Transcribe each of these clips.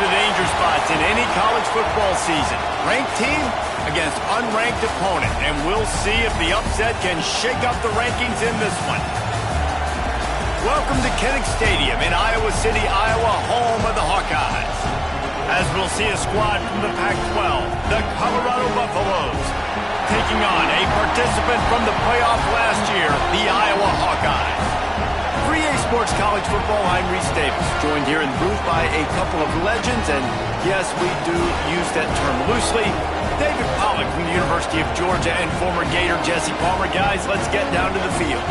the danger spots in any college football season. Ranked team against unranked opponent, and we'll see if the upset can shake up the rankings in this one. Welcome to Kinnick Stadium in Iowa City, Iowa, home of the Hawkeyes. As we'll see a squad from the Pac-12, the Colorado Buffaloes, taking on a participant from the playoff last year, the Iowa Hawkeyes. 3A Sports College Football, I'm Reese Davis, joined here in the booth by a couple of legends, and yes, we do use that term loosely. David Pollack from the University of Georgia and former Gator Jesse Palmer. Guys, let's get down to the field.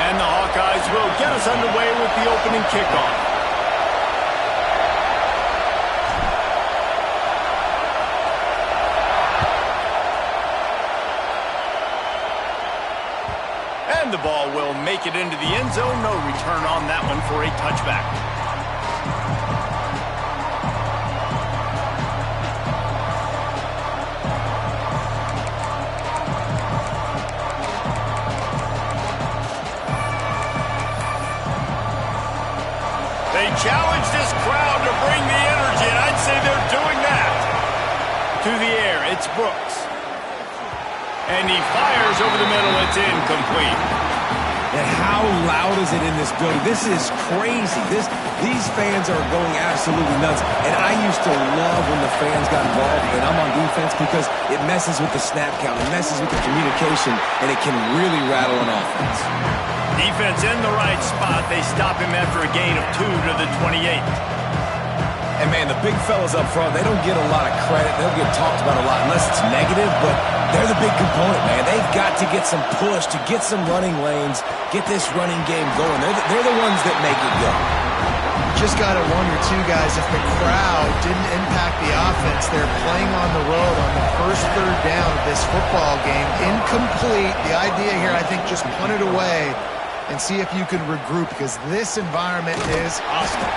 And the Hawkeyes will get us underway with the opening kickoff. And the ball will make it into the end zone. No return on that one for a touchback. They challenge this crowd to bring the energy, and I'd say they're doing that. To the air, it's Brooks. And he fires over the middle. It's incomplete. And how loud is it in this building? This is crazy. These fans are going absolutely nuts. And I used to love when the fans got involved when I'm on defense because it messes with the snap count. It messes with the communication, and it can really rattle an offense. Defense in the right spot. They stop him after a gain of 2 to the 28. And, man, the big fellas up front, they don't get a lot of credit. They don't get talked about a lot unless it's negative, but they're the big component, man. They've got to get some push, to get some running lanes, get this running game going. They're the ones that make it go. Just got to wonder, too, guys, if the crowd didn't impact the offense. They're playing on the road on the first third down of this football game. Incomplete. The idea here, I think, just punt it away and see if you can regroup because this environment is hostile.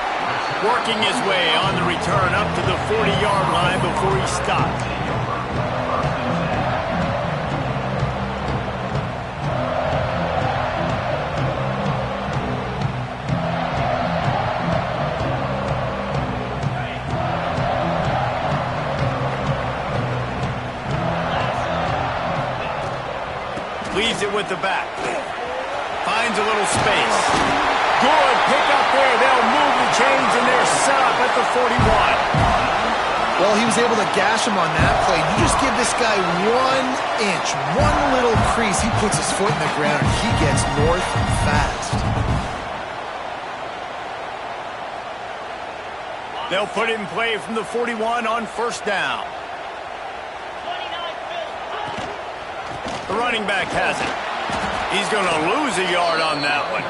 Working his way on the return up to the 40-yard line before he stopped. Leaves it with the back. Finds a little space. Good pick up there. They'll move the chains, and they're set up at the 41. Well, he was able to gash him on that play. You just give this guy 1 inch, one little crease. He puts his foot in the ground, and he gets north fast. They'll put it in play from the 41 on first down. The running back has it. He's going to lose a yard on that one.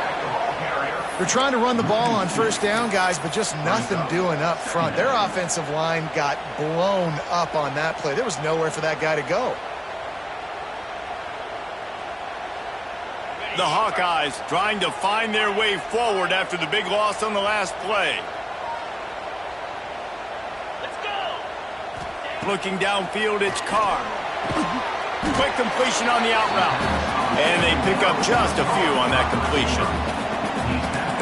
They're trying to run the ball on first down, guys, but just nothing doing up front. Their offensive line got blown up on that play. There was nowhere for that guy to go. The Hawkeyes trying to find their way forward after the big loss on the last play. Let's go. Looking downfield, it's Carr. Quick completion on the out route. And they pick up just a few on that completion.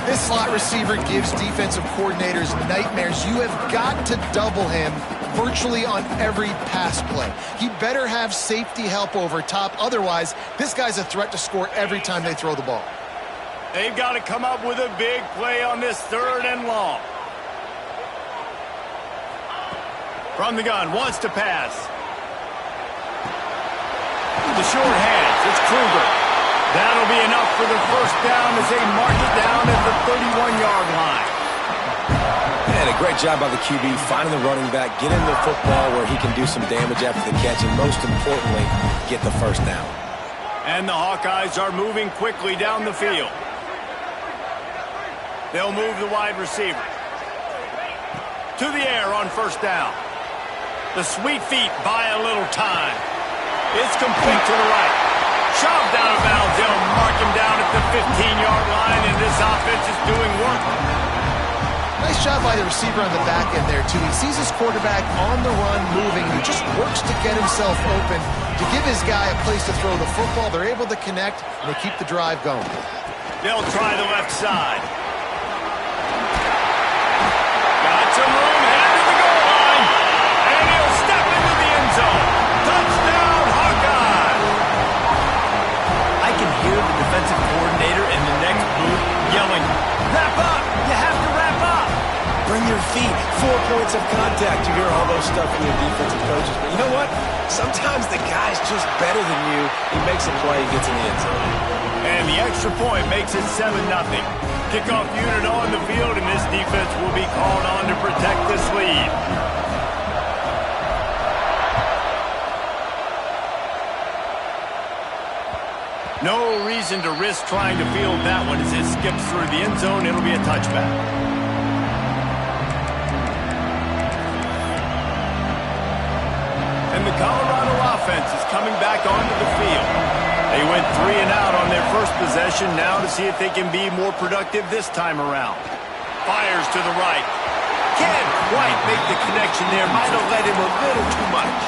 This slot receiver gives defensive coordinators nightmares. You have got to double him virtually on every pass play. He better have safety help over top. Otherwise, this guy's a threat to score every time they throw the ball. They've got to come up with a big play on this 3rd and long. From the gun, wants to pass. The short hands, it's Kruger. That'll be enough for the first down as they mark it down at the 31-yard line. And a great job by the QB finding the running back, getting the football where he can do some damage after the catch, and most importantly, get the first down. And the Hawkeyes are moving quickly down the field. They'll move the wide receiver. To the air on first down. The sweet feet buy a little time. It's complete to the right. Shoved out of bounds. They'll mark him down at the 15-yard line, and this offense is doing work. Nice job by the receiver on the back end there, too. He sees his quarterback on the run moving, and he just works to get himself open to give his guy a place to throw the football. They're able to connect, and they keep the drive going. They'll try the left side. Got some room, headed to the goal line, and he'll step into the end zone. Touchdown, Hawkeye! I can hear the defensive coordinator in the next booth yelling, "Wrap up! You have to wrap up!" Bring your feet. 4 points of contact. You hear all those stuff from your defensive coaches. But you know what? Sometimes the guy's just better than you. He makes a play, he gets in the end zone. And the extra point makes it 7-0. Kickoff unit on the field, and this defense will be called on to protect this lead. No reason to risk trying to field that one as it skips through the end zone. It'll be a touchback. And the Colorado offense is coming back onto the field. They went 3 and out on their first possession, now to see if they can be more productive this time around. Fires to the right. Can't quite make the connection there. Might have led him a little too much.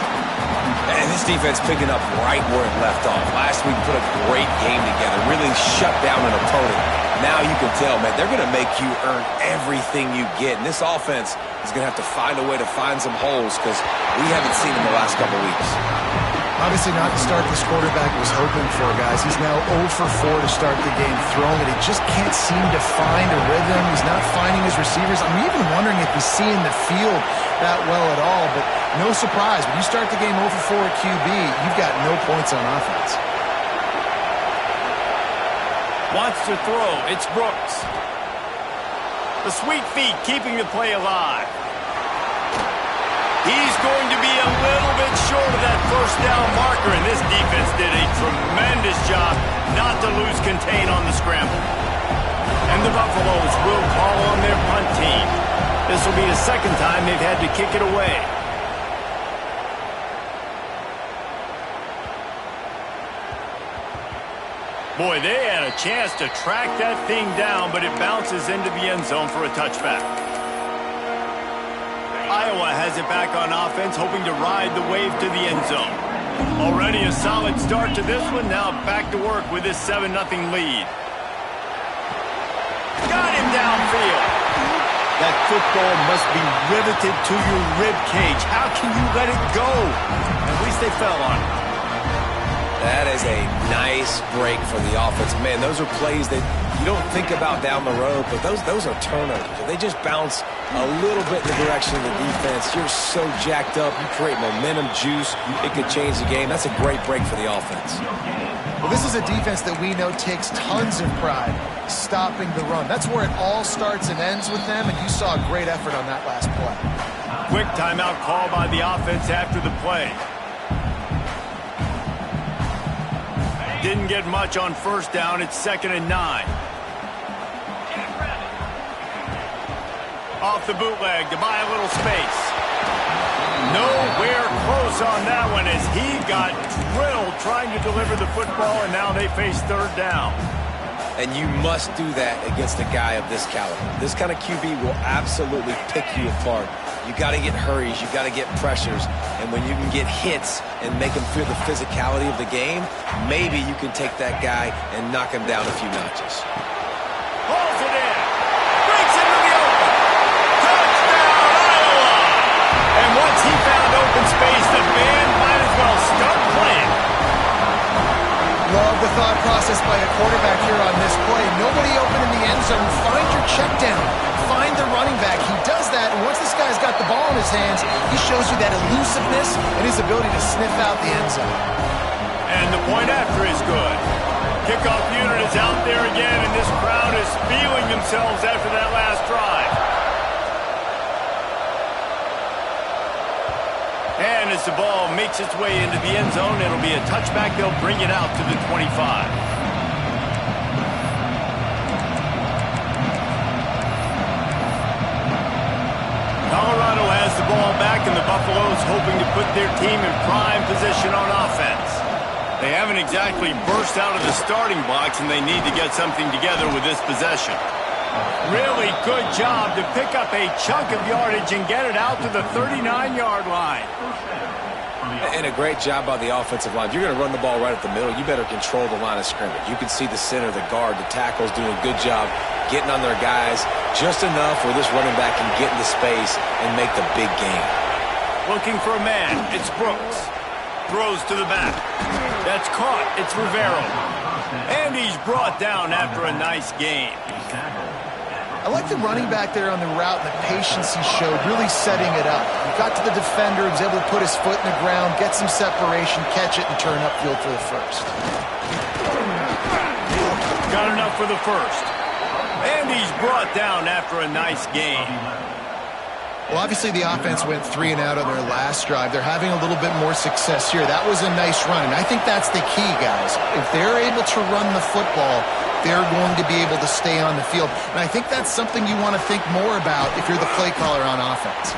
And this defense picking up right where it left off. Last week put a great game together, really shut down an opponent. Now you can tell, man, they're going to make you earn everything you get. And this offense is going to have to find a way to find some holes because we haven't seen them the last couple weeks. Obviously not the start this quarterback was hoping for, guys. He's now 0 for 4 to start the game throwing it. He just can't seem to find a rhythm. He's not finding his receivers. I'm even wondering if he's seeing the field that well at all, but no surprise. When you start the game 0 for 4 at QB, you've got no points on offense. Wants to throw. It's Brooks. The sweet feet keeping the play alive. He's going to be a little bit short of that first down marker, and this defense did a tremendous job not to lose contain on the scramble. And the Buffaloes will call on their punt team. This will be the second time they've had to kick it away. Boy, they had a chance to track that thing down, but it bounces into the end zone for a touchback. Iowa has it back on offense, hoping to ride the wave to the end zone. Already a solid start to this one. Now back to work with this 7-0 lead. Got him downfield. That football must be riveted to your rib cage. How can you let it go? At least they fell on it. That is a nice break for the offense. Man, those are plays that you don't think about down the road, but those are turnovers. They just bounce a little bit in the direction of the defense. You're so jacked up. You create momentum, juice. It could change the game. That's a great break for the offense. Well, this is a defense that we know takes tons of pride stopping the run. That's where it all starts and ends with them, and you saw a great effort on that last play. Quick timeout call by the offense after the play. Didn't get much on first down. It's 2nd and 9. Off the bootleg to buy a little space. Nowhere close on that one as he got drilled trying to deliver the football, and now they face 3rd down. And you must do that against a guy of this caliber. This kind of QB will absolutely pick you apart. You got to get hurries. You got to get pressures. And when you can get hits and make him feel the physicality of the game, maybe you can take that guy and knock him down a few notches. Pulls it in. Breaks into the open. Touchdown, Iowa! And once he found open space, the band might as well start playing. Love the thought process by a quarterback here on this play. Nobody open in the end zone. Find your check down. Find the running back. He does that, and once this guy's got the ball in his hands, he shows you that elusiveness and his ability to sniff out the end zone. And the point after is good. Kickoff unit is out there again, and this crowd is feeling themselves after that last drive. And as the ball makes its way into the end zone, it'll be a touchback. They'll bring it out to the 25. Colorado has the ball back, and the Buffaloes hoping to put their team in prime position on offense. They haven't exactly burst out of the starting blocks, and they need to get something together with this possession. Really good job to pick up a chunk of yardage and get it out to the 39-yard line. And a great job by the offensive line. If you're going to run the ball right up the middle, you better control the line of scrimmage. You can see the center, the guard, the tackles doing a good job getting on their guys just enough where this running back can get into space and make the big gain. Looking for a man. It's Brooks. Throws to the back. That's caught. It's Rivero. And he's brought down after a nice gain. I like the running back there on the route and the patience he showed, really setting it up. He got to the defender, he was able to put his foot in the ground, get some separation, catch it, and turn upfield for the first. Got enough for the first. And he's brought down after a nice gain. Well, obviously the offense went 3 and out on their last drive. They're having a little bit more success here. That was a nice run, and I think that's the key, guys. If they're able to run the football, they're going to be able to stay on the field. And I think that's something you want to think more about if you're the play caller on offense.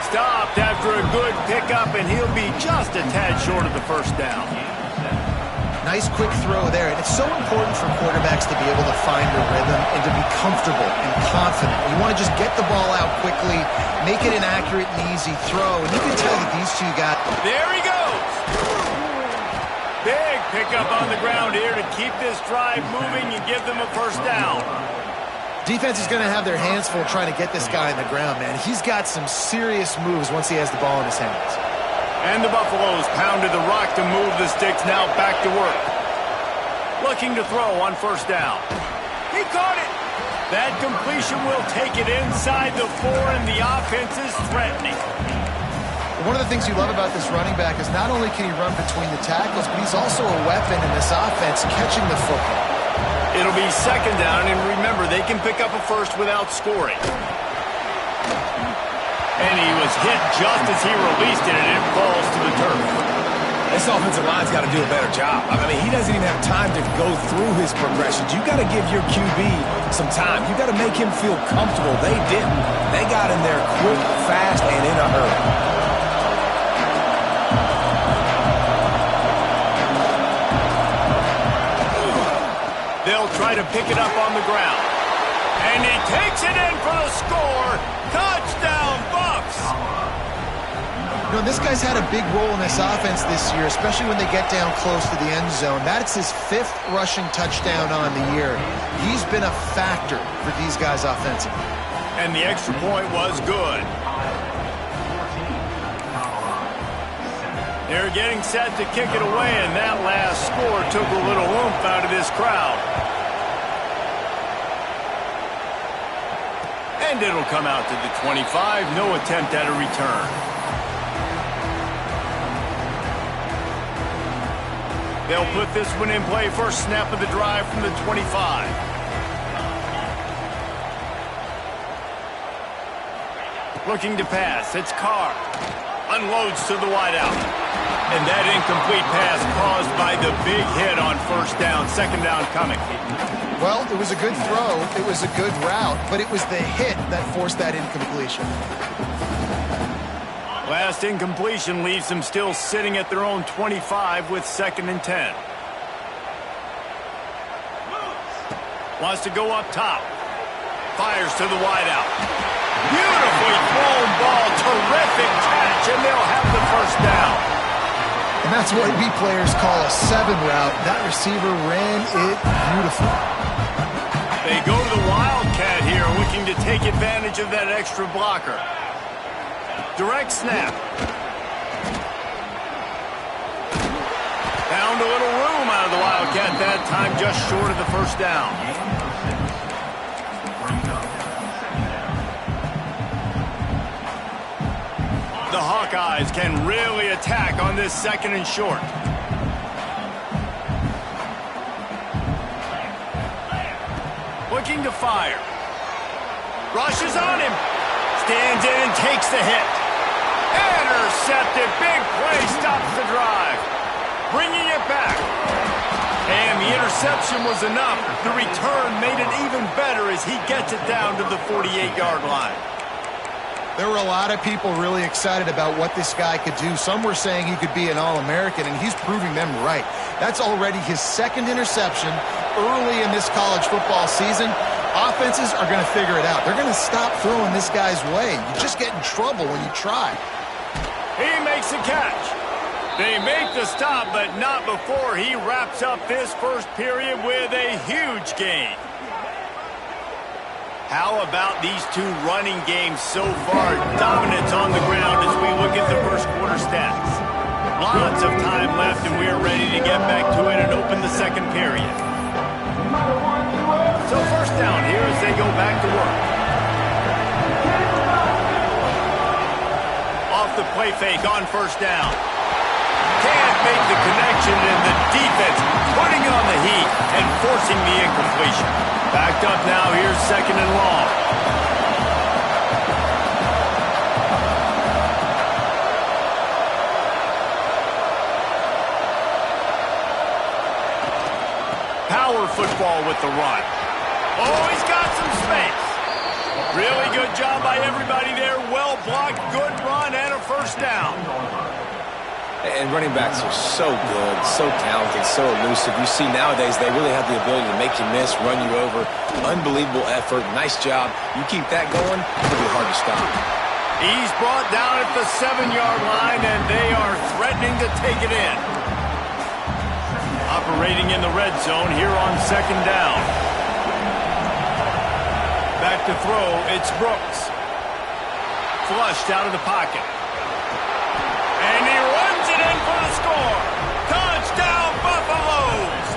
Stopped after a good pickup, and he'll be just a tad short of the first down. Nice quick throw there. And it's so important for quarterbacks to be able to find a rhythm and to be comfortable and confident. You want to just get the ball out quickly, make it an accurate and easy throw. And you can tell that these two got... There he goes! Big pickup on the ground here to keep this drive moving and give them a first down. Defense is going to have their hands full trying to get this guy on the ground, man. He's got some serious moves once he has the ball in his hands. And the Buffaloes pounded the rock to move the sticks, now back to work. Looking to throw on first down. He caught it! That completion will take it inside the 4, and the offense is threatening. One of the things you love about this running back is not only can he run between the tackles, but he's also a weapon in this offense catching the football. It'll be second down, and remember, they can pick up a first without scoring. And he was hit just as he released it, and it falls to the turf. This offensive line's got to do a better job. I mean, he doesn't even have time to go through his progressions. You got to give your QB some time. You got to make him feel comfortable. They didn't. They got in there quick, fast, and in a hurry. They'll try to pick it up on the ground. And he takes it in for the score. Touchdown, Bucks! You know, this guy's had a big role in this offense this year, especially when they get down close to the end zone. That's his 5th rushing touchdown on the year. He's been a factor for these guys offensively. And the extra point was good. They're getting set to kick it away, and that last score took a little oomph out of this crowd. And it'll come out to the 25. No attempt at a return. They'll put this one in play. First snap of the drive from the 25. Looking to pass. It's Carr. Unloads to the wideout. And that incomplete pass caused by the big hit on first down. Second down coming. Well, it was a good throw. It was a good route, but it was the hit that forced that incompletion. Last incompletion leaves them still sitting at their own 25 with 2nd and 10. Wants to go up top. Fires to the wideout. Beautifully thrown ball. Terrific catch, and they'll have the first down. And that's what we players call a 7 route. That receiver ran it beautifully. They go to the Wildcat here, looking to take advantage of that extra blocker. Direct snap. Found a little room out of the Wildcat that time, just short of the first down. The Hawkeyes can really attack on this 2nd and short. Looking to fire. Rushes on him. Stands in and takes the hit. Intercepted. Big play. Stops the drive. Bringing it back. And the interception was enough. The return made it even better as he gets it down to the 48-yard line. There were a lot of people really excited about what this guy could do. Some were saying he could be an All-American, and he's proving them right. That's already his 2nd interception early in this college football season. offenses are going to figure it out. They're going to stop throwing this guy's way. You just get in trouble when you try. He makes the catch. They make the stop, but not before he wraps up this first period with a huge gain. How about these two running games so far? Dominance on the ground as we look at the first quarter stats. Lots of time left, and we are ready to get back to it and open the second period. So first down here as they go back to work. Off the play fake on first down. Can't make the connection, and the defense putting on the heat and forcing the incompletion. Backed up now, here's second and long. Power football with the run. Oh, he's got some space. Really good job by everybody there. Well blocked, good run, and a first down. And running backs are so good, so talented, so elusive. You see nowadays they really have the ability to make you miss, run you over. Unbelievable effort. Nice job. You keep that going, it'll be hard to stop. He's brought down at the 7-yard line, and they are threatening to take it in. Operating in the red zone here on second down. Back to throw, it's Brooks. Flushed out of the pocket. And he runs it in for the score. Touchdown, Buffaloes!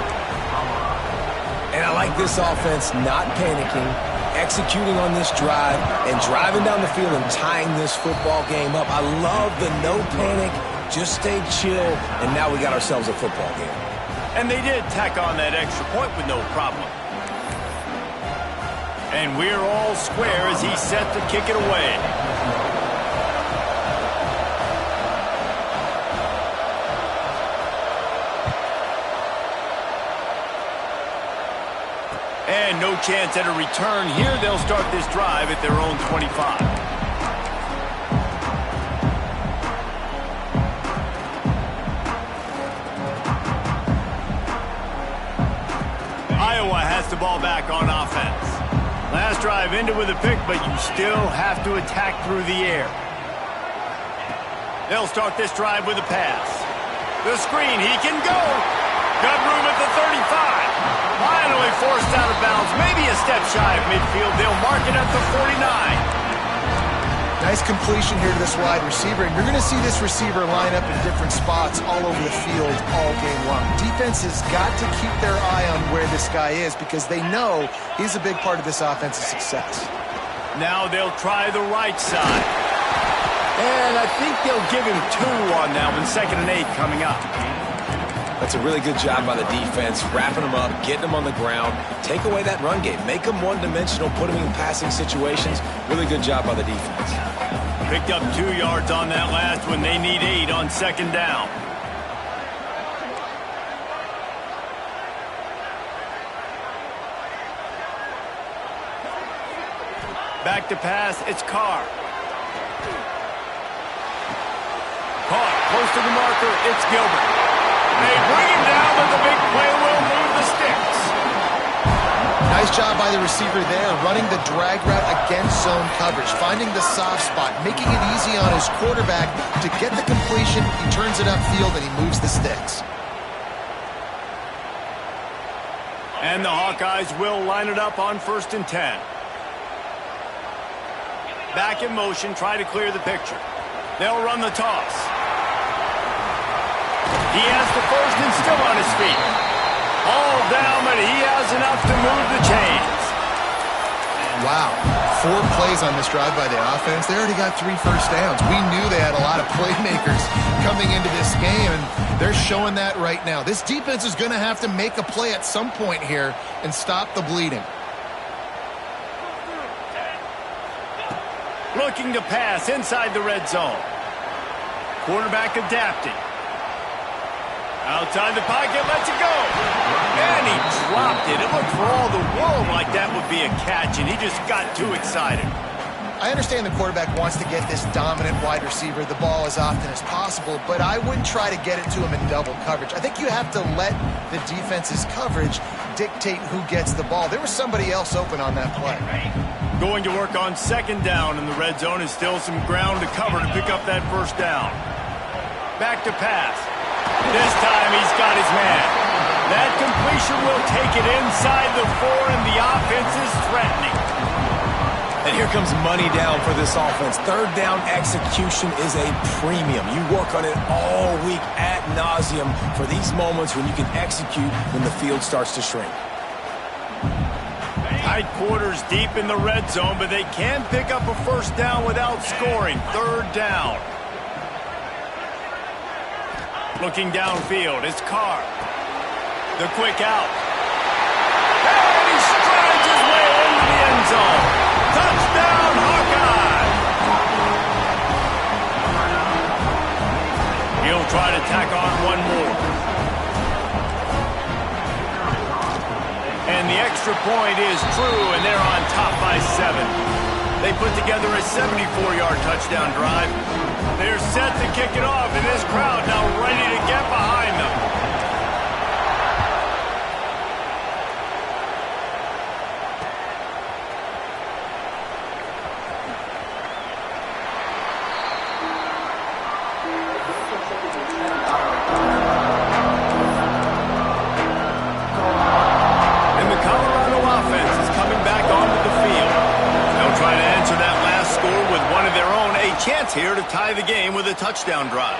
And I like this offense not panicking, executing on this drive, and driving down the field and tying this football game up. I love the no panic, just stay chill, and now we got ourselves a football game. And they did tack on that extra point with no problem. And we're all square as he's set to kick it away. And no chance at a return here. They'll start this drive at their own 25. Iowa has the ball back on offense. Last drive ended with a pick, but you still have to attack through the air. They'll start this drive with a pass. The screen, he can go. Got room at the 35. Finally forced out of bounds, maybe a step shy of midfield. They'll mark it at the 49. Nice completion here to this wide receiver, and you're going to see this receiver line up in different spots all over the field all game long. Defense has got to keep their eye on where this guy is because they know he's a big part of this offense's success. Now they'll try the right side. And I think they'll give him 2 on that one, 2nd and 8 coming up. That's a really good job by the defense, wrapping them up, getting them on the ground. Take away that run game. Make them one-dimensional, put them in passing situations. Really good job by the defense. Picked up 2 yards on that last one. They need 8 on second down. Back to pass, it's Carr. Caught, close to the marker, it's Gilbert. They bring him down, but the big play will move the sticks. Nice job by the receiver there, running the drag route against zone coverage, finding the soft spot, making it easy on his quarterback to get the completion. He turns it upfield, and he moves the sticks. And the Hawkeyes will line it up on 1st and 10. Back in motion, try to clear the picture. They'll run the toss. He has the first and still on his feet. All down, but he has enough to move the chains. Wow. 4 plays on this drive by the offense. They already got 3 first downs. We knew they had a lot of playmakers coming into this game, and they're showing that right now. This defense is going to have to make a play at some point here and stop the bleeding. Looking to pass inside the red zone. Quarterback adapting. Outside the pocket, lets it go. And he dropped it. It looked for all the world like that would be a catch, and he just got too excited. I understand the quarterback wants to get this dominant wide receiver the ball as often as possible, but I wouldn't try to get it to him in double coverage. I think you have to let the defense's coverage dictate who gets the ball. There was somebody else open on that play. Going to work on second down in the red zone is still some ground to cover to pick up that first down. Back to pass. This time he's got his man. That completion will take it inside the 4, and the offense is threatening. And here comes money down for this offense. Third down execution is a premium. You work on it all week ad nauseum for these moments when you can execute when the field starts to shrink. Tight quarters deep in the red zone, but they can pick up a first down without scoring. Third down. Looking downfield, it's Carr. The quick out. And he strides his way into the end zone. Touchdown, Hawkeye! He'll try to tack on one more. And the extra point is true, and they're on top by 7. They put together a 74-yard touchdown drive. They're set to kick it off, and this crowd now ready to get behind them. Chance here to tie the game with a touchdown drive.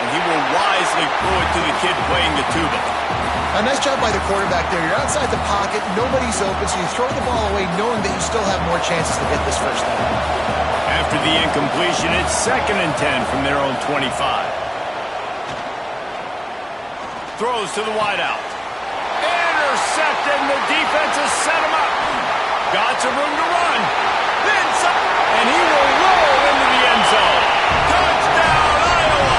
And he will wisely throw it to the kid playing the tuba. A nice job by the quarterback there. You're outside the pocket, nobody's open, so you throw the ball away knowing that you still have more chances to get this first down. After the incompletion, it's 2nd and 10 from their own 25. Throws to the wideout. Intercepted, and the defense has set him up. Got some room to run. Then some, and he will roll into the end zone. Touchdown, Iowa!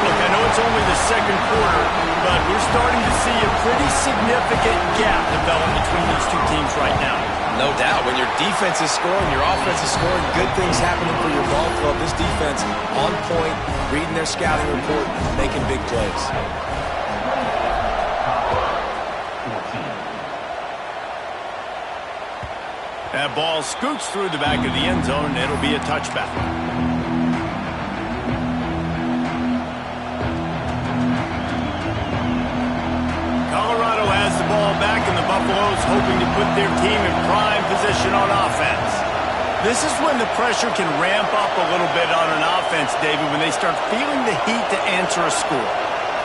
Look, I know it's only the second quarter, but we're starting to see a pretty significant gap develop between these two teams right now. No doubt. When your defense is scoring, your offense is scoring, good things happening for your ball club. This defense on point, reading their scouting report, making big plays. That ball scoots through the back of the end zone, and it'll be a touchback. Colorado has the ball back, and the Buffaloes hoping to put their team in prime position on offense. This is when the pressure can ramp up a little bit on an offense, David, when they start feeling the heat to answer a score.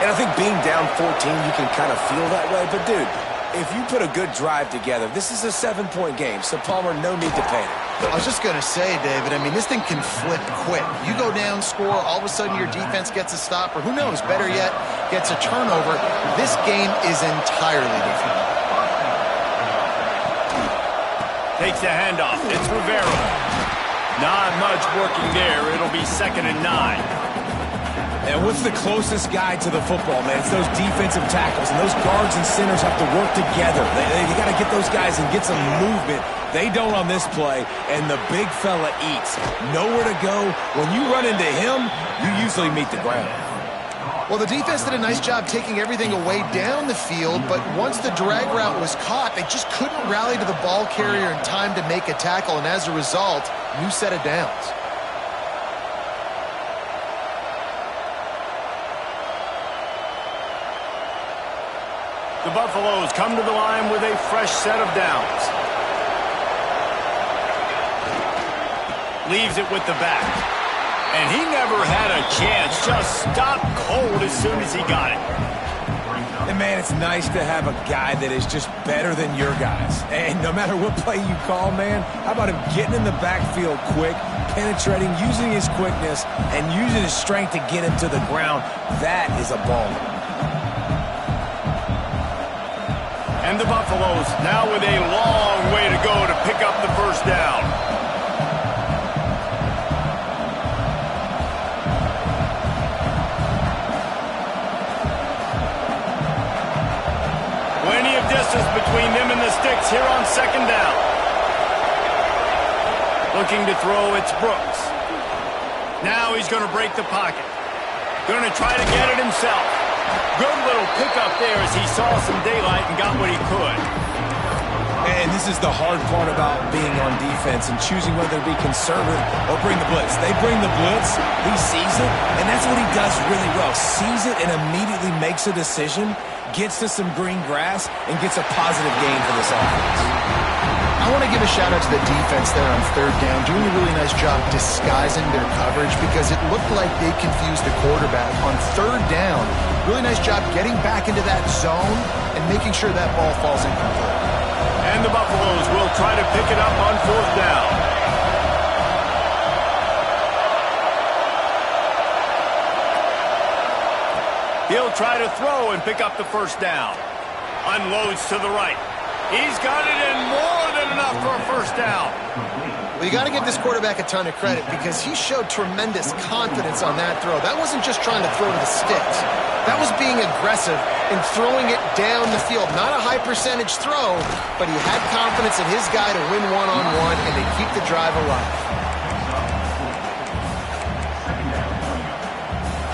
And I think being down 14, you can kind of feel that way. But, dude, if you put a good drive together, this is a 7-point game, so Palmer, no need to panic. I was just going to say, David, I mean, this thing can flip quick. You go down, score, all of a sudden your defense gets a stop, or who knows, better yet, gets a turnover. This game is entirely different. Takes the handoff. It's Rivera. Not much working there. It'll be 2nd and 9. And what's the closest guy to the football, man? It's those defensive tackles, and those guards and centers have to work together. They got to get those guys and get some movement. They don't on this play, and the big fella eats. Nowhere to go. When you run into him, you usually meet the ground. Well, the defense did a nice job taking everything away down the field, but once the drag route was caught, they just couldn't rally to the ball carrier in time to make a tackle, and as a result, new set of downs. The Buffaloes come to the line with a fresh set of downs. Leaves it with the back. And he never had a chance. Just stopped cold as soon as he got it. And, man, it's nice to have a guy that is just better than your guys. And no matter what play you call, man, how about him getting in the backfield quick, penetrating, using his quickness, and using his strength to get him to the ground? That is a baller. And the Buffaloes now with a long way to go to pick up the first down. Plenty of distance passes between them and the sticks here on second down. Looking to throw, it's Brooks. Now he's going to break the pocket. Going to try to get it himself. Good little pickup there as he saw some daylight and got what he could. And this is the hard part about being on defense and choosing whether to be conservative or bring the blitz. They bring the blitz, he sees it, and that's what he does really well. Sees it and immediately makes a decision, gets to some green grass, and gets a positive gain for this offense. I want to give a shout-out to the defense there on third down, doing a really nice job disguising their coverage because it looked like they confused the quarterback on third down. Really nice job getting back into that zone and making sure that ball falls incomplete. And the Buffaloes will try to pick it up on fourth down. He'll try to throw and pick up the first down. Unloads to the right. He's got it in more than enough for a first down. Well, you got to give this quarterback a ton of credit because he showed tremendous confidence on that throw. That wasn't just trying to throw to the sticks. That was being aggressive and throwing it down the field. Not a high percentage throw, but he had confidence in his guy to win one-on-one and to keep the drive alive.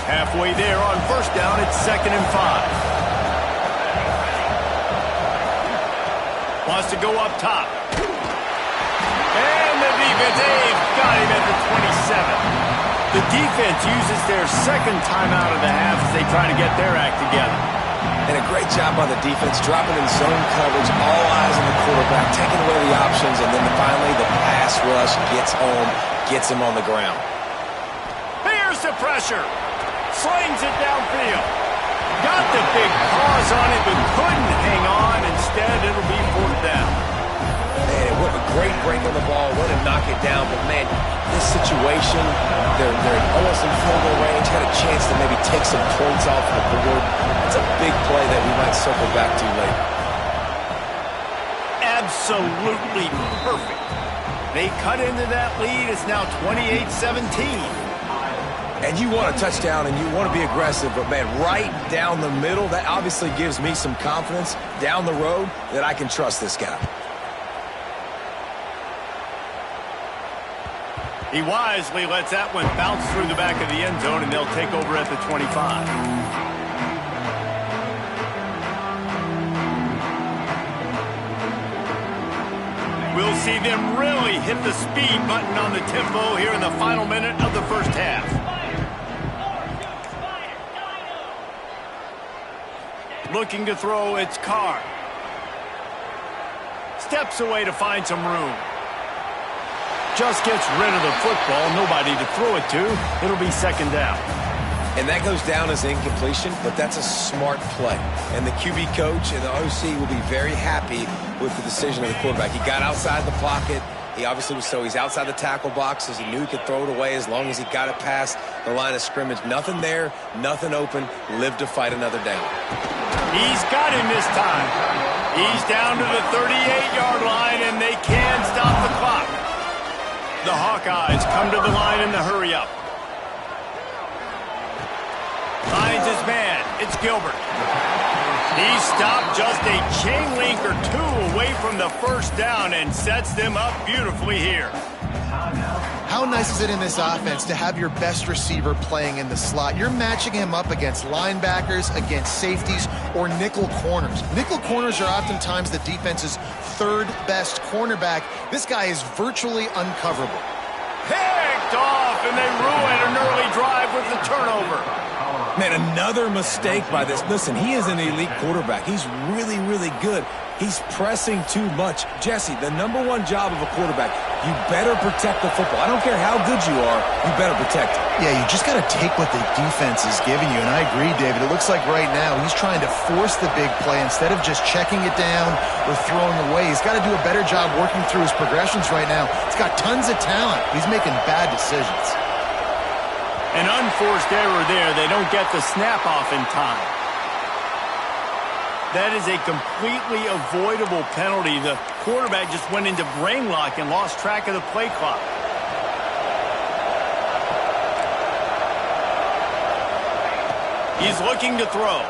Halfway there on first down, it's 2nd and 5. Wants to go up top. And the defense, they've got him at the 27. The defense uses their second timeout of the half as they try to get their act together. And a great job by the defense, dropping in zone coverage, all eyes on the quarterback, taking away the options, and then finally the pass rush gets home, gets him on the ground. Here's the pressure. Slings it downfield. Got the big paws on it, but couldn't hang on. Instead, it'll be fourth down. Man, what a great break on the ball. Way to knock it down. But, man, this situation, they're almost in field goal range. Had a chance to maybe take some points off the board. That's a big play that we might circle back to later. Absolutely perfect. They cut into that lead. It's now 28-17. And you want a touchdown and you want to be aggressive, but, man, right down the middle, that obviously gives me some confidence down the road that I can trust this guy. He wisely lets that one bounce through the back of the end zone, and they'll take over at the 25. We'll see them really hit the speed button on the tempo here in the final minute of the first half. Looking to throw, it's Carr. Steps away to find some room. Just gets rid of the football, nobody to throw it to. It'll be second down. And that goes down as incompletion, but that's a smart play. And the QB coach and the OC will be very happy with the decision of the quarterback. He got outside the pocket. He obviously was he's outside the tackle boxes. He knew he could throw it away as long as he got it past the line of scrimmage. Nothing there, nothing open. Live to fight another down. He's got him this time. He's down to the 38-yard line, and they can stop the clock. The Hawkeyes come to the line in the hurry-up. Finds his man. It's Gilbert. He stopped just a chain link or two away from the first down and sets them up beautifully here. How nice is it in this offense to have your best receiver playing in the slot? You're matching him up against linebackers, against safeties, or nickel corners. Nickel corners are oftentimes the defense's third best cornerback. This guy is virtually uncoverable. Picked off, and they ruin an early drive with the turnover. Man, another mistake by this. Listen, he is an elite quarterback. He's really, really good. He's pressing too much. Jesse, the #1 job of a quarterback, you better protect the football. I don't care how good you are, you better protect it. Yeah, you just got to take what the defense is giving you, and I agree, David. It looks like right now he's trying to force the big play instead of just checking it down or throwing away. He's got to do a better job working through his progressions right now. He's got tons of talent. He's making bad decisions. An unforced error there. They don't get the snap off in time. That is a completely avoidable penalty. The quarterback just went into brain lock and lost track of the play clock. He's looking to throw.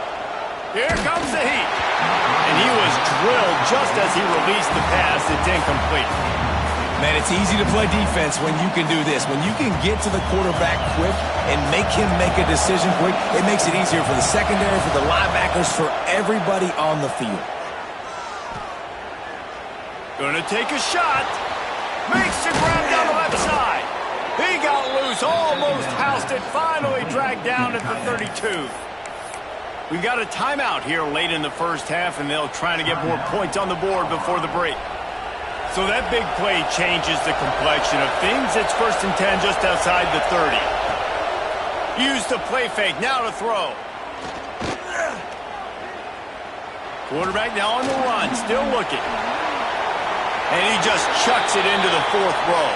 Here comes the heat. And he was drilled just as he released the pass. It's incomplete. Man, it's easy to play defense when you can do this. When you can get to the quarterback quick and make him make a decision quick, it makes it easier for the secondary, for the linebackers, for everybody on the field. Gonna take a shot. Makes the grab down the left side. He got loose, almost housed it, finally dragged down at the 32. We've got a timeout here late in the first half, and they'll try to get more points on the board before the break. So that big play changes the complexion of things. It's 1st and 10 just outside the 30. Use the play fake, now to throw. Quarterback now on the run, still looking. And he just chucks it into the 4th row.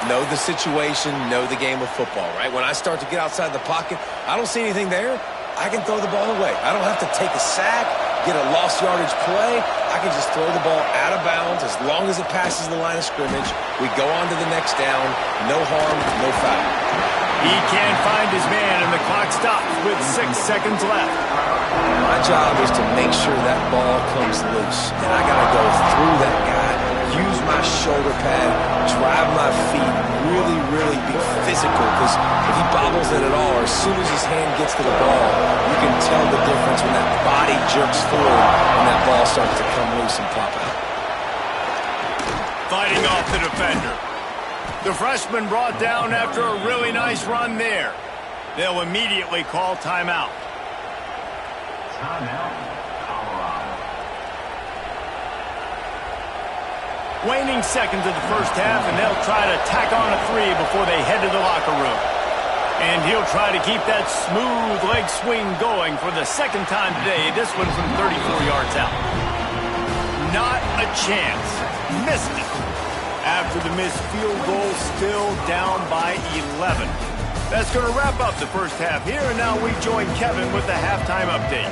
Know the situation, know the game of football, right? When I start to get outside the pocket, I don't see anything there. I can throw the ball away. I don't have to take a sack, get a lost yardage play. I can just throw the ball out of bounds as long as it passes the line of scrimmage. We go on to the next down. No harm, no foul. He can't find his man, and the clock stops with 6 seconds left. My job is to make sure that ball comes loose, and I got to go through that guy, use my shoulder pad, drive my feet, really be physical, because if he bobbles it at all, or as soon as his hand gets to the ball, you can tell the difference when that body jerks forward and that ball starts to come loose and pop out. Fighting off the defender. The freshman brought down after a really nice run there. They'll immediately call timeout. Waning seconds of the first half, and they'll try to tack on a 3 before they head to the locker room. And he'll try to keep that smooth leg swing going for the 2nd time today, this one from 34 yards out. Not a chance. Missed it. After the missed field goal, still down by 11. That's going to wrap up the first half here, and now we join Kevin with the halftime update.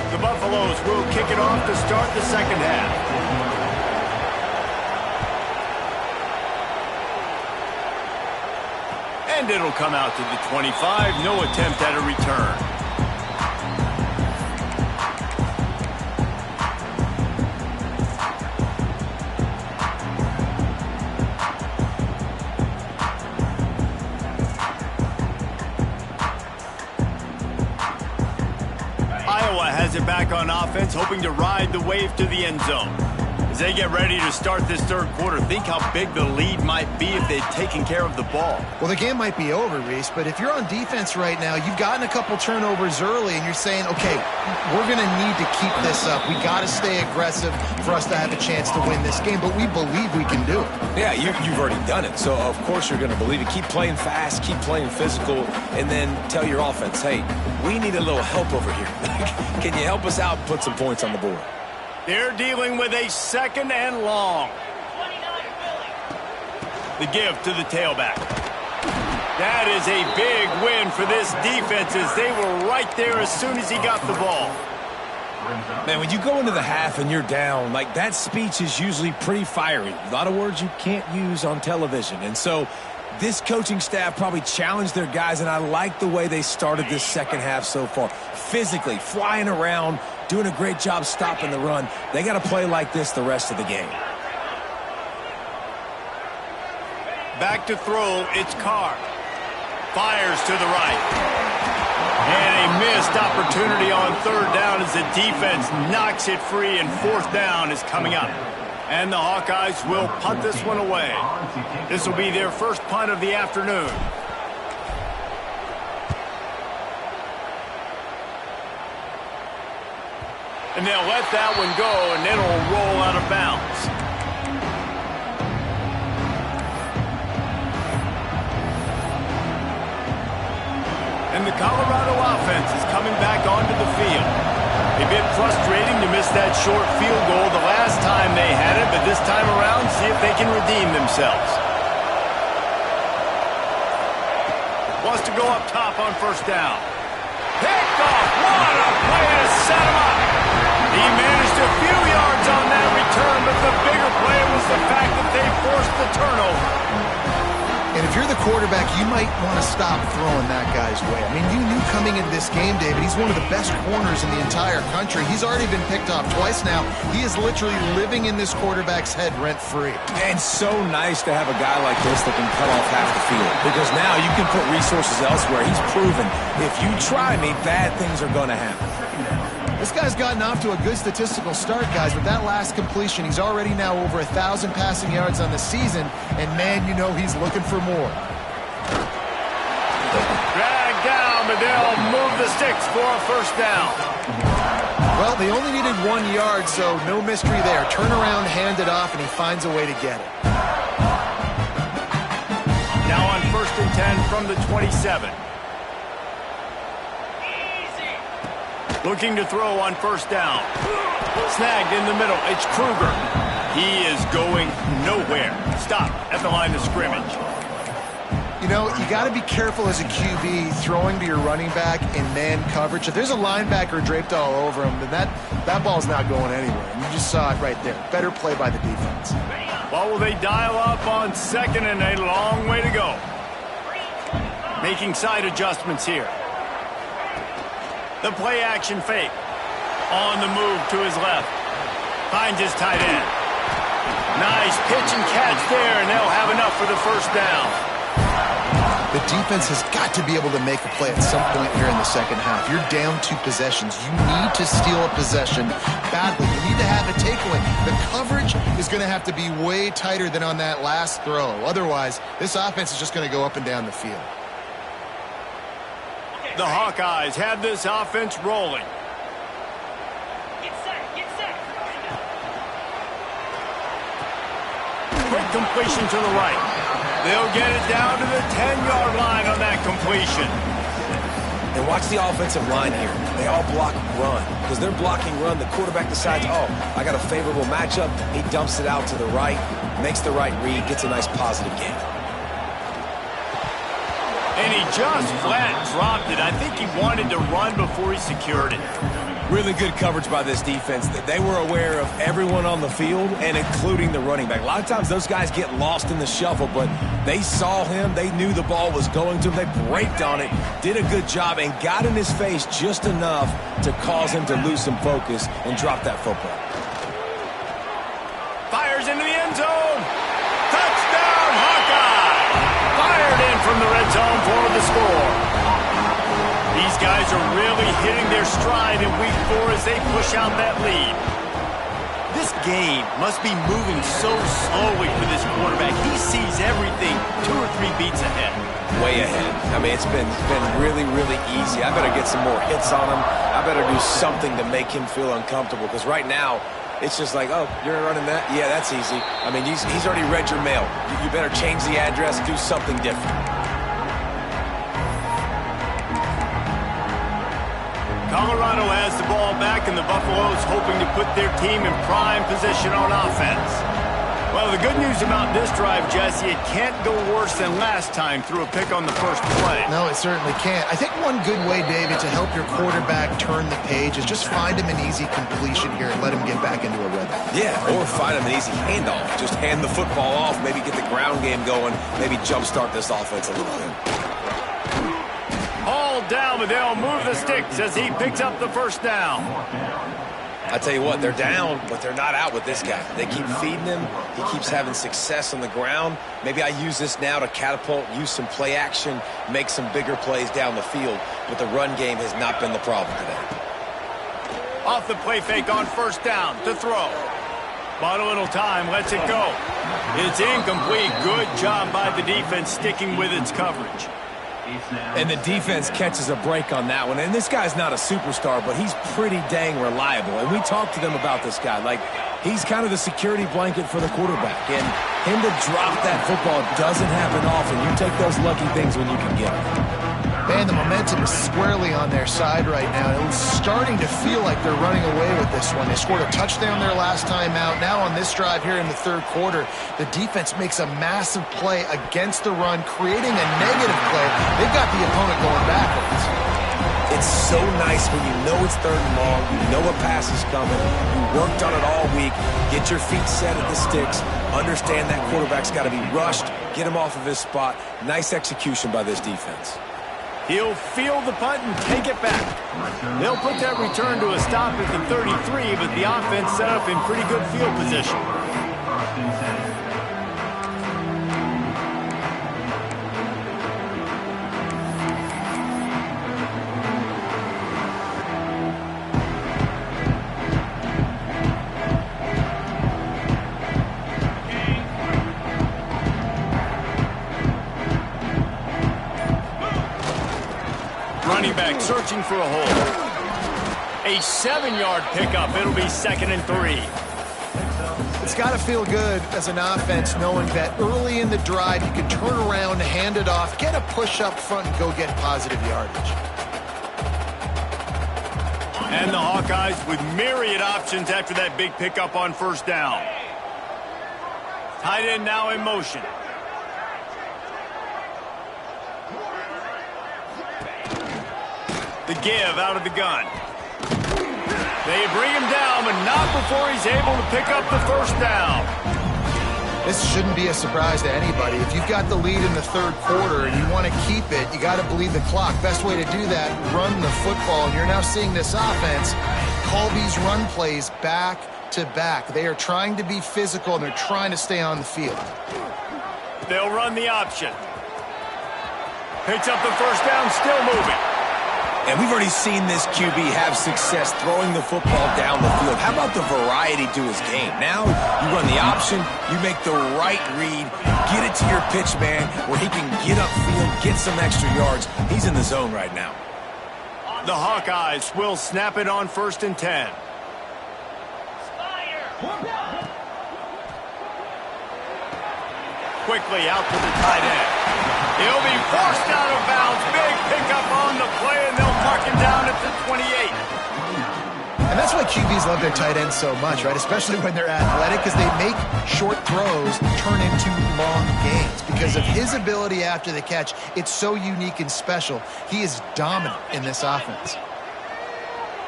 The Buffaloes will kick it off to start the second half. And it'll come out to the 25. No attempt at a return. Iowa has it back on offense, hoping to ride the wave to the end zone. As they get ready to start this 3rd quarter, think how big the lead might be if they'd taken care of the ball. Well, the game might be over, Reese, but if you're on defense right now, you've gotten a couple turnovers early, and you're saying, okay, we're going to need to keep this up. We got to stay aggressive for us to have a chance to win this game, but we believe we can do it. Yeah, you've already done it, so of course you're going to believe it. Keep playing fast, keep playing physical, and then tell your offense, hey, we need a little help over here. Can you help us out, put some points on the board? They're dealing with a 2nd and long. The give to the tailback. That is a big win for this defense as they were right there as soon as he got the ball. Man, when you go into the half and you're down, like that speech is usually pretty fiery. A lot of words you can't use on television. And so this coaching staff probably challenged their guys, and I like the way they started this second half so far. Physically, flying around, doing a great job stopping the run. They got to play like this the rest of the game. Back to throw, it's Carr. Fires to the right. And a missed opportunity on 3rd down as the defense knocks it free, and 4th down is coming up. And the Hawkeyes will punt this one away. This will be their first punt of the afternoon. And they'll let that one go, and it'll roll out of bounds. And the Colorado offense is coming back onto the field. A bit frustrating to miss that short field goal the last time they had it, but this time around, see if they can redeem themselves. Wants to go up top on 1st down. Picked off. What a play to set him up. He managed a few yards on that return, but the bigger play was the fact that they forced the turnover. And if you're the quarterback, you might want to stop throwing that guy's way. I mean, you knew coming into this game, David, he's one of the best corners in the entire country. He's already been picked off twice now. He is literally living in this quarterback's head rent-free. And so nice to have a guy like this that can cut off half the field. Because now you can put resources elsewhere. He's proven if you try me, bad things are going to happen. This guy's gotten off to a good statistical start, guys. With that last completion, he's already now over 1,000 passing yards on the season. And, man, you know he's looking for more. Drag down, but they'll move the sticks for a first down. Well, they only needed 1 yard, so no mystery there. Turn around, hand it off, and he finds a way to get it. Now on 1st and 10 from the 27. Looking to throw on first down. Snagged in the middle. It's Kruger. He is going nowhere. Stop at the line of scrimmage. You know, you got to be careful as a QB throwing to your running back in man coverage. If there's a linebacker draped all over him, then that ball's not going anywhere. And you just saw it right there. Better play by the defense. Well, will they dial up on 2nd and a long way to go? Making side adjustments here. The play action fake. On the move to his left. Finds his tight end. Nice pitch and catch there, and they'll have enough for the first down. The defense has got to be able to make a play at some point here in the second half. You're down 2 possessions. You need to steal a possession badly. You need to have a takeaway. The coverage is going to have to be way tighter than on that last throw. Otherwise, this offense is just going to go up and down the field. The Hawkeyes have this offense rolling. Get set. Quick completion to the right. They'll get it down to the 10-yard line on that completion. And watch the offensive line here. They all block run. Because they're blocking run, the quarterback decides, oh, I got a favorable matchup. He dumps it out to the right, makes the right read, gets a nice positive gain. And he just flat dropped it. I think he wanted to run before he secured it. Really good coverage by this defense. They were aware of everyone on the field, and including the running back. A lot of times those guys get lost in the shuffle, but they saw him. They knew the ball was going to him. They braked on it, did a good job, and got in his face just enough to cause him to lose some focus and drop that football. Fires into the end zone. Touchdown, Hawkeye! Fired in from the red zone for the score. These guys are really hitting their stride in week 4 as they push out that lead. This game must be moving so slowly for this quarterback. He sees everything 2 or 3 beats ahead. Way ahead. I mean, it's been really, really easy. I better get some more hits on him. I better do something to make him feel uncomfortable, because right now, it's just like, oh, you're running that? Yeah, that's easy. I mean, he's already read your mail. You better change the address, do something different. Colorado has the ball back, and the Buffaloes hoping to put their team in prime position on offense. Well, the good news about this drive, Jesse, it can't go worse than last time through a pick on the first play. No, it certainly can't. I think one good way, David, to help your quarterback turn the page is just find him an easy completion here and let him get back into a rhythm. Yeah, or find him an easy handoff. Just hand the football off, maybe get the ground game going, maybe jumpstart this offense a little bit. Down, but they'll move the sticks as he picks up the first down. I tell you what, they're down, but they're not out with this guy. They keep feeding him. He keeps having success on the ground. Maybe I use this now to catapult, use some play action, make some bigger plays down the field, but the run game has not been the problem today. Off the play fake on first down to throw. Bought a little time, lets it go. It's incomplete. Good job by the defense sticking with its coverage. And the defense catches a break on that one. And this guy's not a superstar, but he's pretty dang reliable. And we talked to them about this guy. Like, he's kind of the security blanket for the quarterback. And him to drop that football doesn't happen often. You take those lucky things when you can get them. Man, the momentum is squarely on their side right now. It was starting to feel like they're running away with this one. They scored a touchdown their last time out. Now on this drive here in the third quarter, the defense makes a massive play against the run, creating a negative play. They've got the opponent going backwards. It's so nice when you know it's 3rd and long, you know a pass is coming, you worked on it all week, get your feet set at the sticks, understand that quarterback's got to be rushed, get him off of his spot. Nice execution by this defense. He'll field the punt and take it back. They'll put that return to a stop at the 33, but the offense set up in pretty good field position. Running back searching for a hole. A 7-yard pickup. It'll be 2nd and 3. It's got to feel good as an offense knowing that early in the drive you can turn around, hand it off, get a push up front, and go get positive yardage. And the Hawkeyes with myriad options after that big pickup on 1st down. Tight end now in motion. The give out of the gun. They bring him down, but not before he's able to pick up the 1st down. This shouldn't be a surprise to anybody. If you've got the lead in the 3rd quarter and you want to keep it, you got to bleed the clock. Best way to do that, run the football. And you're now seeing this offense call these run plays back to back. They are trying to be physical, and they're trying to stay on the field. They'll run the option. Picks up the 1st down, still moving. And we've already seen this QB have success throwing the football down the field. How about the variety to his game? Now you run the option, you make the right read, get it to your pitch man where he can get upfield, get some extra yards. He's in the zone right now. The Hawkeyes will snap it on 1st and 10. Quickly out to the tight end. He'll be forced out of bounds. Big pickup on the play, and they'll mark him down at the 28. And that's why QBs love their tight ends so much, right? Especially when they're athletic, because they make short throws turn into long gains. Because of his ability after the catch, it's so unique and special. He is dominant in this offense.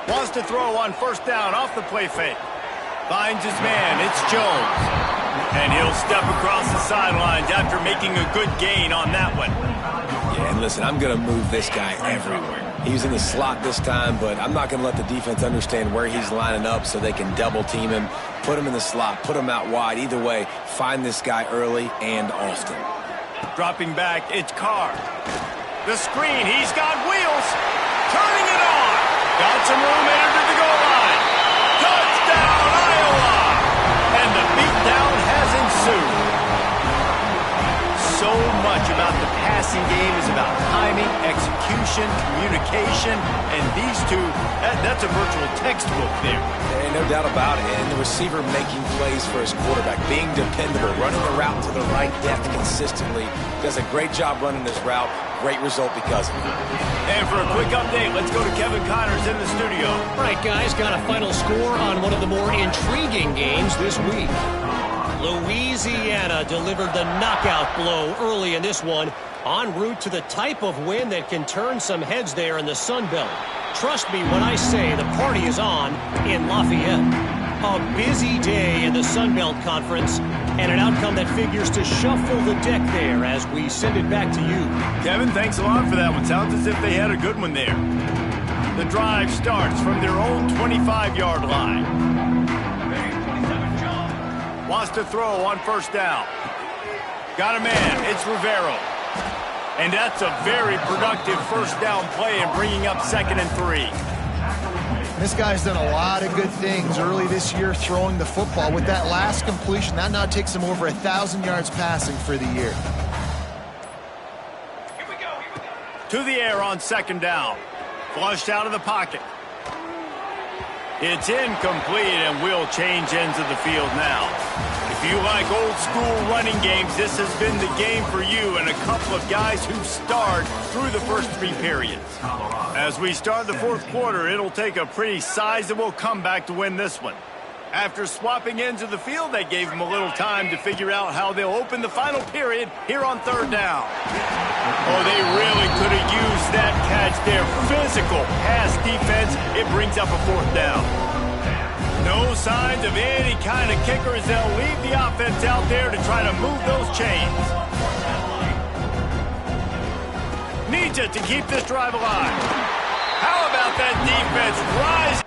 Wants to throw on 1st down off the play fake. Finds his man. It's Jones. And he'll step across the sidelines after making a good gain on that one. Yeah, and listen, I'm going to move this guy everywhere. He's in the slot this time, but I'm not going to let the defense understand where he's lining up so they can double team him, put him in the slot, put him out wide. Either way, find this guy early and often. Dropping back, it's Carr. The screen, he's got wheels. Turning it on. Got some room entered to the goal line. Touchdown, Iowa! And the beatdown has ensued. So much about the passing game is about timing, execution, communication, and these two, that's a virtual textbook there. No doubt about it. And the receiver making plays for his quarterback, being dependable, running the route to the right depth consistently. Does a great job running this route. Great result because of it. And for a quick update, let's go to Kevin Connors in the studio. All right, guys, got a final score on one of the more intriguing games this week. Louisiana delivered the knockout blow early in this one, en route to the type of win that can turn some heads there in the Sun Belt. Trust me when I say the party is on in Lafayette. A busy day in the Sun Belt Conference, and an outcome that figures to shuffle the deck there as we send it back to you. Kevin, thanks a lot for that one. Sounds as if they had a good one there. The drive starts from their own 25-yard line. Wants to throw on 1st down. Got a man. It's Rivero. And that's a very productive 1st down play and bringing up 2nd and 3. This guy's done a lot of good things early this year throwing the football. With that last completion, that now takes him over 1,000 yards passing for the year. Here we go. To the air on 2nd down. Flushed out of the pocket. It's incomplete, and we'll change ends of the field now. If you like old-school running games, this has been the game for you and a couple of guys who starred through the first 3 periods. As we start the 4th quarter, it'll take a pretty sizable comeback to win this one. After swapping ends of the field, they gave him a little time to figure out how they'll open the final period here on third down. Oh, they really could have used that catch there. Physical pass defense. It brings up a fourth down. No signs of any kind of kickers. They'll leave the offense out there to try to move those chains. Needs it to keep this drive alive. How about that defense rise?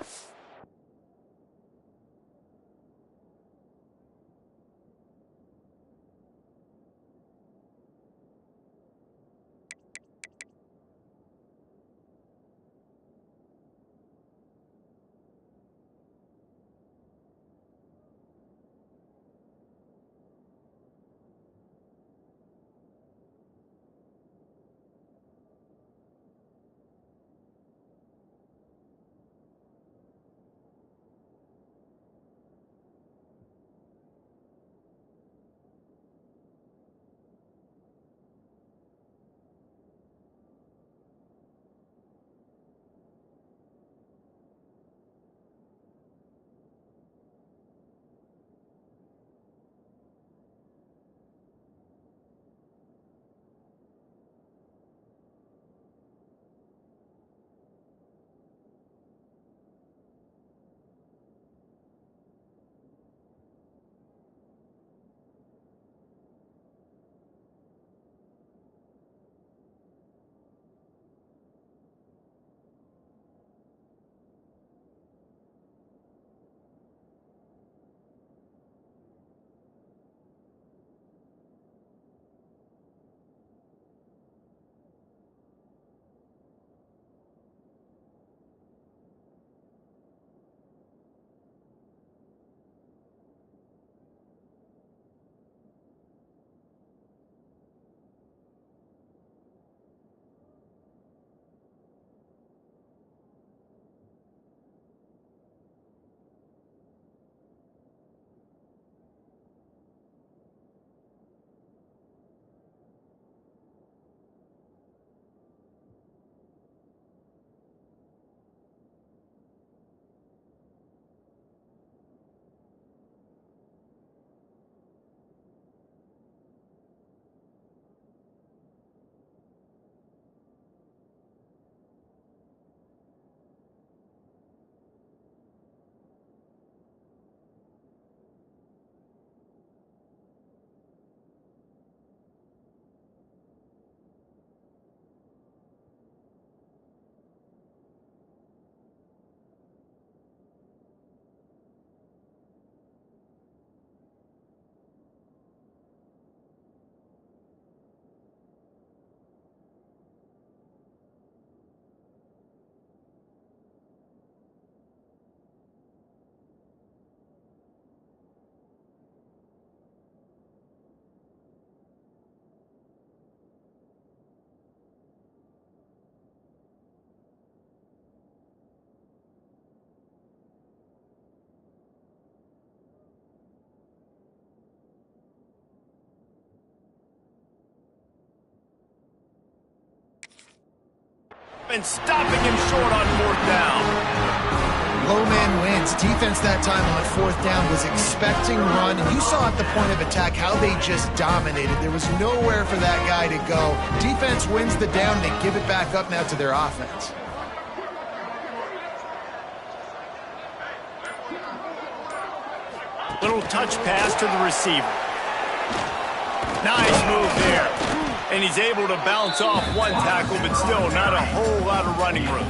And stopping him short on fourth down. Low man wins. Defense that time on fourth down was expecting run, and you saw at the point of attack how they just dominated. There was nowhere for that guy to go. Defense wins the down. They give it back up now to their offense. Little touch pass to the receiver. Nice move there. And he's able to bounce off one tackle, but still not a whole lot of running room.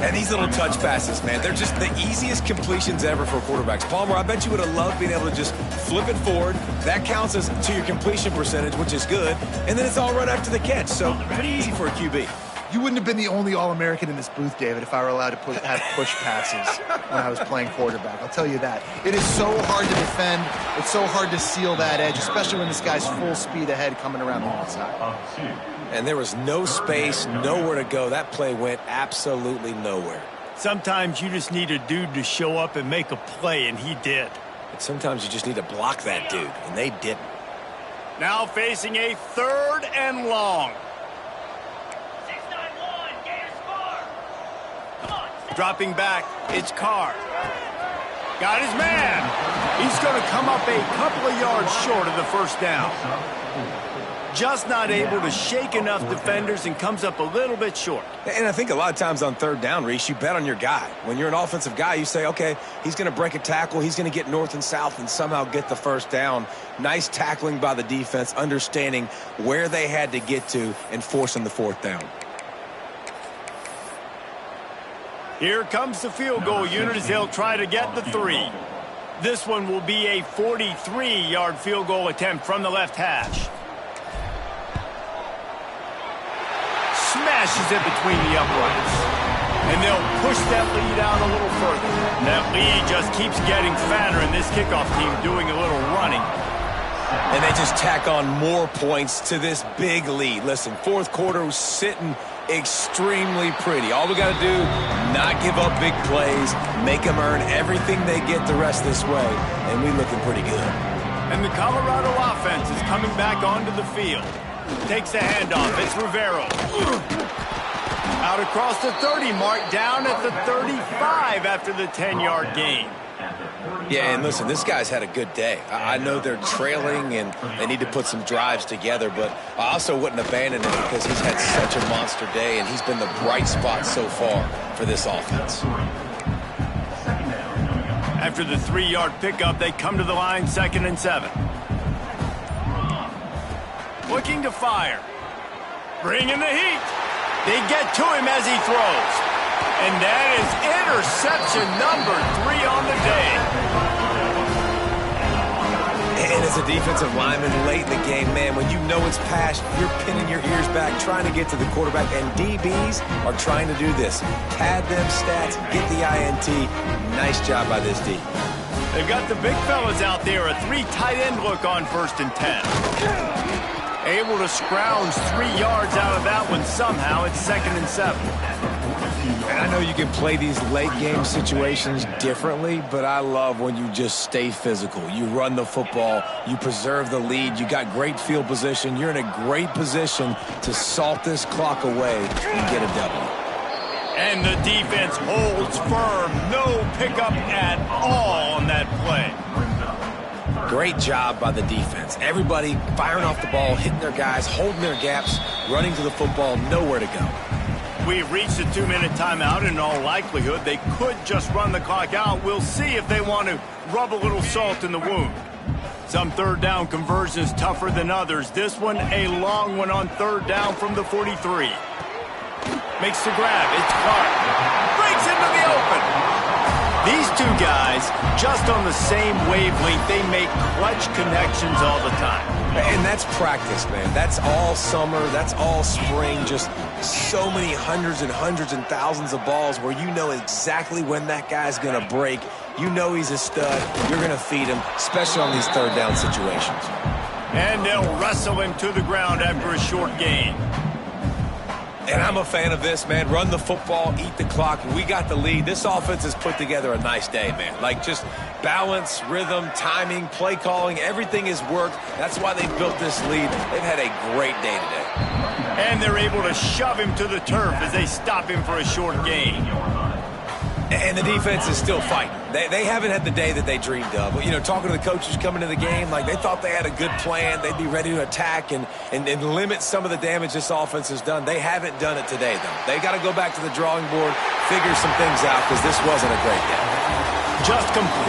And these little touch passes, man, they're just the easiest completions ever for quarterbacks. Palmer, I bet you would have loved being able to just flip it forward. That counts as to your completion percentage, which is good. And then it's all right after the catch, so pretty easy for a QB. You wouldn't have been the only All-American in this booth, David, if I were allowed to have push passes when I was playing quarterback. I'll tell you that. It is so hard to defend. It's so hard to seal that edge, especially when this guy's full speed ahead coming around the outside. And there was no space, nowhere to go. That play went absolutely nowhere. Sometimes you just need a dude to show up and make a play, and he did. And sometimes you just need to block that dude, and they didn't. Now facing a 3rd and long. Dropping back, it's Carr. Got his man. He's going to come up a couple of yards short of the first down. Just not able to shake enough defenders and comes up a little bit short. And I think a lot of times on third down, Reese, you bet on your guy. When you're an offensive guy, you say, okay, he's going to break a tackle, he's going to get north and south and somehow get the first down. Nice tackling by the defense, understanding where they had to get to and forcing the fourth down. Here comes the field goal unit as they'll try to get the 3. This one will be a 43-yard field goal attempt from the left hash. Smashes it between the uprights. And they'll push that lead out a little further. That lead just keeps getting fatter, and this kickoff team doing a little running. And they just tack on more points to this big lead. Listen, fourth quarter was sitting extremely pretty. All we got to do, not give up big plays, make them earn everything they get the rest this way, and we looking pretty good. And the Colorado offense is coming back onto the field. Takes the handoff. It's Rivero. Out across the 30 mark, down at the 35 after the 10-yard gain. Yeah, and listen, this guy's had a good day. I know they're trailing and they need to put some drives together, but I also wouldn't abandon him because he's had such a monster day and he's been the bright spot so far for this offense. After the 3-yard pickup, they come to the line, 2nd and 7. Looking to fire. Bringing the heat. They get to him as he throws. And that is interception number 3 on the day. And as a defensive lineman late in the game, man, when you know it's past, you're pinning your ears back, trying to get to the quarterback, and DBs are trying to do this. Pad them stats, get the INT. Nice job by this D. They've got the big fellas out there, a 3 tight end look on 1st and 10. Able to scrounge 3 yards out of that one somehow. It's 2nd and 7. And I know you can play these late game situations differently, but I love when you just stay physical. You run the football, you preserve the lead, you got great field position, you're in a great position to salt this clock away and get a W. And the defense holds firm. No pickup at all on that play. Great job by the defense. Everybody firing off the ball, hitting their guys, holding their gaps, running to the football, nowhere to go. We've reached a 2-minute timeout. In all likelihood, they could just run the clock out. We'll see if they want to rub a little salt in the wound. Some third down conversions tougher than others. This one, a long one on 3rd down from the 43. Makes the grab. It's Clark. Breaks into the open. These two guys, just on the same wavelength, they make clutch connections all the time. And that's practice, man. That's all summer. That's all spring. Just so many hundreds and hundreds and thousands of balls where you know exactly when that guy's going to break. You know he's a stud. You're going to feed him, especially on these third down situations. And they'll wrestle him to the ground after a short gain. And I'm a fan of this, man. Run the football, eat the clock. We got the lead. This offense has put together a nice day, man. Like just balance, rhythm, timing, play calling, everything has worked. That's why they built this lead. They've had a great day today. And they're able to shove him to the turf as they stop him for a short gain. And the defense is still fighting. They haven't had the day that they dreamed of. You know, talking to the coaches coming to the game, like they thought they had a good plan. They'd be ready to attack and limit some of the damage this offense has done. They haven't done it today, though. They got to go back to the drawing board, figure some things out because this wasn't a great day. Just complete.